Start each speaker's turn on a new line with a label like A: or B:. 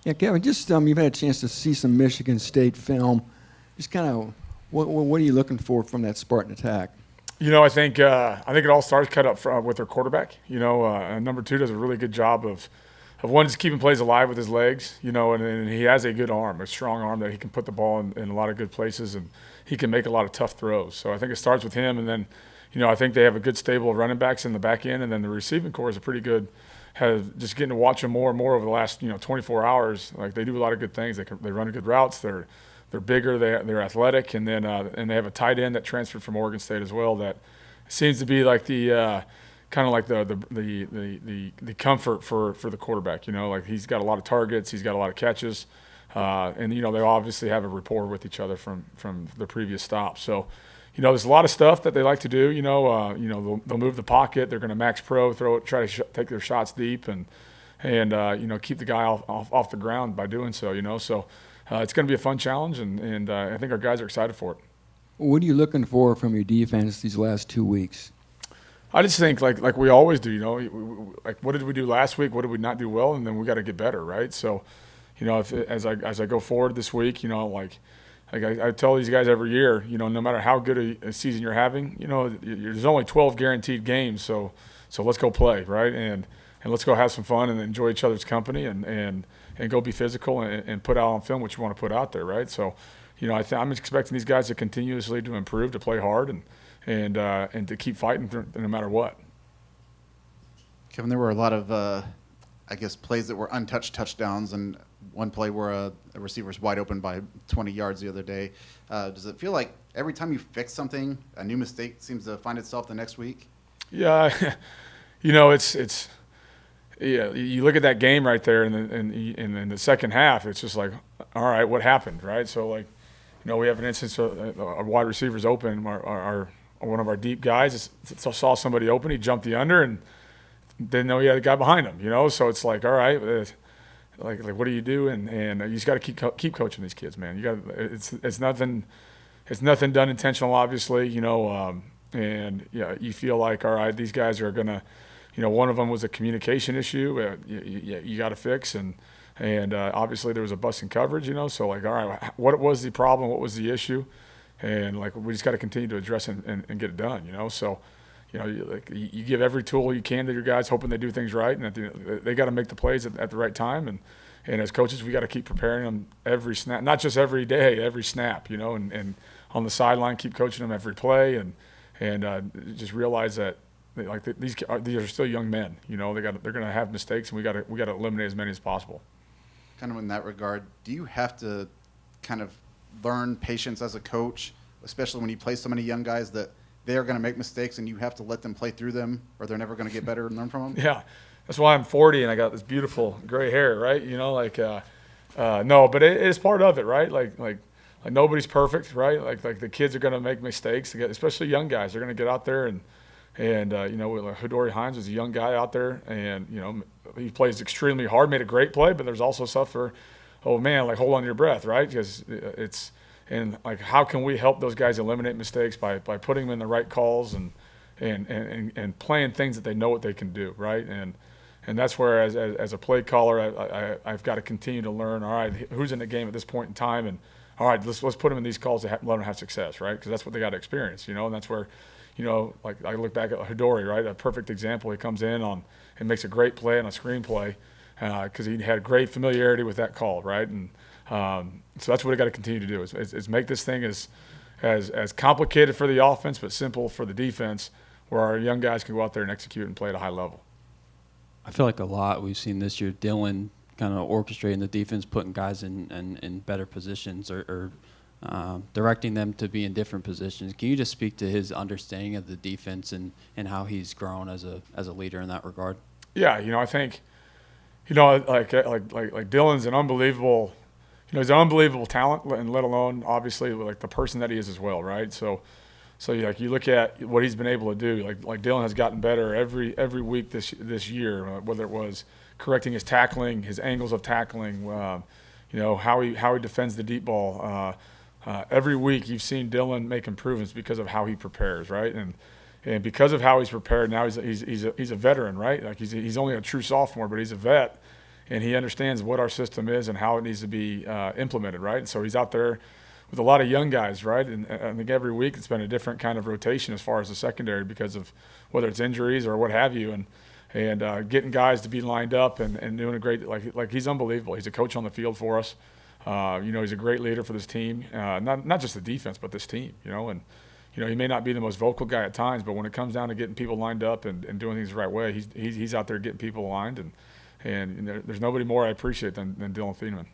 A: Yeah, Kevin, just you've had a chance to see some Michigan State film. Just kind of, what are you looking for from that Spartan attack?
B: I think it all starts cut up with their quarterback. Number two does a really good job of one just keeping plays alive with his legs. And he has a good arm, a strong arm that he can put the ball in a lot of good places, and he can make a lot of tough throws. So I think it starts with him, and then I think they have a good stable of running backs in the back end, and then the receiving core is a pretty good. Have just getting to watch them more and more over the last 24 hours. Like they do a lot of good things. They run good routes. They're bigger. They're athletic, and then and they have a tight end that transferred from Oregon State as well. That seems to be like the kind of like the comfort for the quarterback. Like he's got a lot of targets. He's got a lot of catches, and they obviously have a rapport with each other from the previous stop. So. There's a lot of stuff that they like to do. They'll move the pocket. They're going to max pro, throw it, try to take their shots deep, and keep the guy off the ground by doing so. So it's going to be a fun challenge, and I think our guys are excited for it.
A: What are you looking for from your defense these last 2 weeks?
B: I just think like we always do. Like what did we do last week? What did we not do well? And then we got to get better, right? So, as I go forward this week, Like I tell these guys every year, no matter how good a season you're having, there's only 12 guaranteed games, so let's go play, right? And let's go have some fun and enjoy each other's company and go be physical and put out on film what you want to put out there, right? So, I'm expecting these guys to continuously to improve, to play hard, and to keep fighting no matter what.
C: Kevin, there were a lot of, plays that were untouched touchdowns, and one play where a receiver's wide open by 20 yards the other day. Does it feel like every time you fix something, a new mistake seems to find itself the next week?
B: Yeah, it's yeah. You look at that game right there, and in the second half, it's just like, all right, what happened, right? So we have an instance of our wide receivers open. Our one of our deep guys saw somebody open. He jumped the under and didn't know he had a guy behind him. So it's like, all right. Like what do you do? And you just got to keep coaching these kids, man. It's nothing done intentional, obviously, and you feel like, all right, these guys are gonna, one of them was a communication issue you got to fix, and obviously there was a bust in coverage, so like, all right, what was the problem? What was the issue? And like we just got to continue to address it and get it done, so. You give every tool you can to your guys, hoping they do things right, and they got to make the plays at the right time. And as coaches, we got to keep preparing them every snap, not just every day, every snap. And on the sideline, keep coaching them every play, and just realize that these are still young men. They're going to have mistakes, and we got to eliminate as many as possible.
C: Kind of in that regard, do you have to kind of learn patience as a coach, especially when you play so many young guys that they are going to make mistakes, and you have to let them play through them, or they're never going to get better and learn from them?
B: Yeah, that's why I'm 40 and I got this beautiful gray hair, right? No, but it is part of it, right? Like nobody's perfect, right? Like the kids are going to make mistakes, especially young guys. They're going to get out there and Hidori Hines is a young guy out there, and he plays extremely hard, made a great play, but there's also stuff for, oh man, like hold on to your breath, right? Because it's. And like, how can we help those guys eliminate mistakes by putting them in the right calls and playing things that they know what they can do, right? And that's where as a play caller, I've got to continue to learn. All right, who's in the game at this point in time, and all right, let's put them in these calls to let them have success, right? Because that's what they got to experience, And that's where, like I look back at Hidori, right? A perfect example. He comes in and makes a great play on a screen play because he had great familiarity with that call, right? And so that's what we got to continue to do is make this thing as complicated for the offense but simple for the defense, where our young guys can go out there and execute and play at a high level.
D: I feel like a lot we've seen this year, Dylan kind of orchestrating the defense, putting guys in better positions or directing them to be in different positions. Can you just speak to his understanding of the defense and how he's grown as a leader in that regard?
B: Yeah, I think, like Dylan's an unbelievable. He's an unbelievable talent, and let alone obviously like the person that he is as well, right? So like you look at what he's been able to do. Like Dylan has gotten better every week this year, whether it was correcting his tackling, his angles of tackling, how he defends the deep ball. Every week you've seen Dylan make improvements because of how he prepares, right? And because of how he's prepared, now he's a veteran, right? Like he's only a true sophomore, but he's a vet. and he understands what our system is and how it needs to be implemented, right? And so he's out there with a lot of young guys, right? And I think every week it's been a different kind of rotation as far as the secondary because of whether it's injuries or what have you, and getting guys to be lined up and doing a great, like he's unbelievable. He's a coach on the field for us. He's a great leader for this team, not just the defense, but this team, and he may not be the most vocal guy at times, but when it comes down to getting people lined up and doing things the right way, he's out there getting people aligned, and there's nobody more I appreciate than Dylan Thieneman.